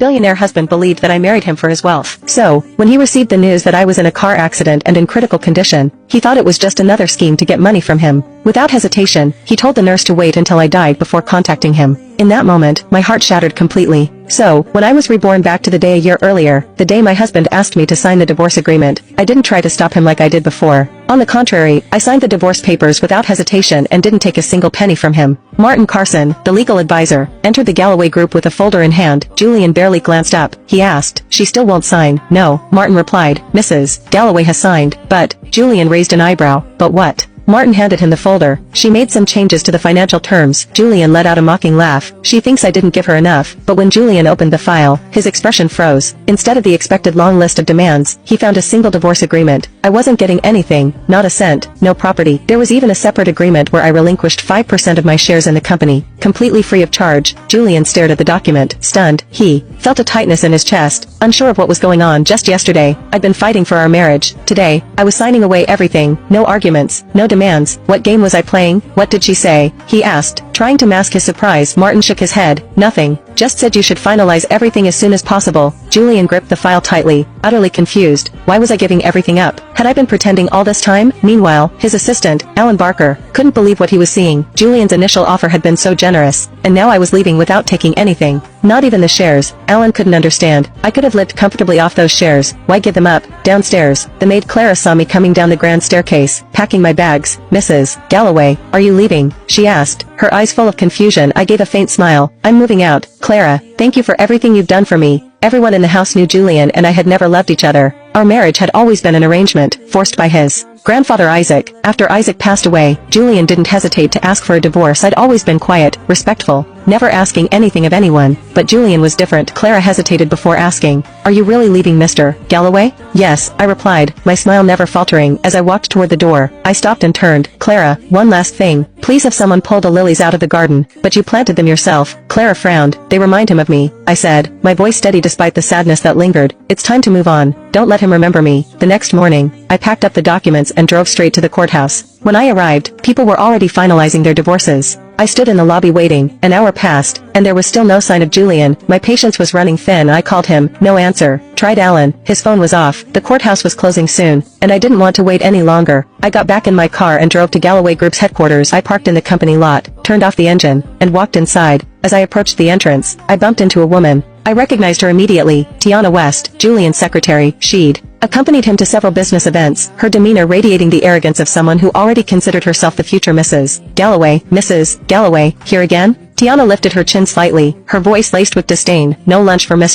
billionaire husband believed that I married him for his wealth. So, when he received the news that I was in a car accident and in critical condition, he thought it was just another scheme to get money from him. Without hesitation, he told the nurse to wait until I died before contacting him. In that moment, my heart shattered completely. So, when I was reborn back to the day a year earlier, the day my husband asked me to sign the divorce agreement, I didn't try to stop him like I did before. On the contrary, I signed the divorce papers without hesitation and didn't take a single penny from him. Martin Carson, the legal advisor, entered the Galloway group with a folder in hand. Julian barely glanced up. He asked, "She still won't sign?" "No," Martin replied. "Mrs. Galloway has signed, but..." Julian raised an eyebrow. "But what?" Martin handed him the folder. "She made some changes to the financial terms." Julian let out a mocking laugh. "She thinks I didn't give her enough." But when Julian opened the file, his expression froze. Instead of the expected long list of demands, he found a single divorce agreement. I wasn't getting anything, not a cent, no property. There was even a separate agreement where I relinquished 5% of my shares in the company, completely free of charge. Julian stared at the document, stunned. He felt a tightness in his chest, unsure of what was going on. Just yesterday, I'd been fighting for our marriage. Today, I was signing away everything. No arguments, no demands. What game was I playing? What did she say? He asked, trying to mask his surprise. Martin shook his head. "Nothing. Just said you should finalize everything as soon as possible." Julian gripped the file tightly, utterly confused. Why was I giving everything up? Had I been pretending all this time? Meanwhile, his assistant, Alan Barker, couldn't believe what he was seeing. Julian's initial offer had been so generous, and now I was leaving without taking anything. Not even the shares. Alan couldn't understand. I could have lived comfortably off those shares. Why give them up? Downstairs, the maid Clara saw me coming down the grand staircase, packing my bags. "Mrs. Galloway, are you leaving?" she asked, her eyes full of confusion. I gave a faint smile. "I'm moving out, Clara. Thank you for everything you've done for me." Everyone in the house knew Julian and I had never loved each other. Our marriage had always been an arrangement, forced by his grandfather Isaac. After Isaac passed away, Julian didn't hesitate to ask for a divorce. I'd always been quiet, respectful, never asking anything of anyone, but Julian was different. Clara hesitated before asking, "Are you really leaving, Mr. Galloway?" "Yes," I replied, my smile never faltering. As I walked toward the door, I stopped and turned. "Clara, one last thing. Please have someone pull the lilies out of the garden." "But you planted them yourself." Clara frowned. "They remind him of me," I said, my voice steady despite the sadness that lingered. "It's time to move on. Don't let him remember me." The next morning, I packed up the documents and drove straight to the courthouse. When I arrived, people were already finalizing their divorces. I stood in the lobby waiting. An hour passed, and there was still no sign of Julian. My patience was running thin. I called him. No answer. Tried Alan. His phone was off. The courthouse was closing soon, and I didn't want to wait any longer. I got back in my car and drove to Galloway Group's headquarters. I parked in the company lot, turned off the engine, and walked inside. As I approached the entrance, I bumped into a woman. I recognized her immediately. Tiana West, Julian's secretary. She'd accompanied him to several business events, her demeanor radiating the arrogance of someone who already considered herself the future Mrs. Galloway. "Mrs. Galloway, here again?" Tiana lifted her chin slightly, her voice laced with disdain. "No lunch for Mr.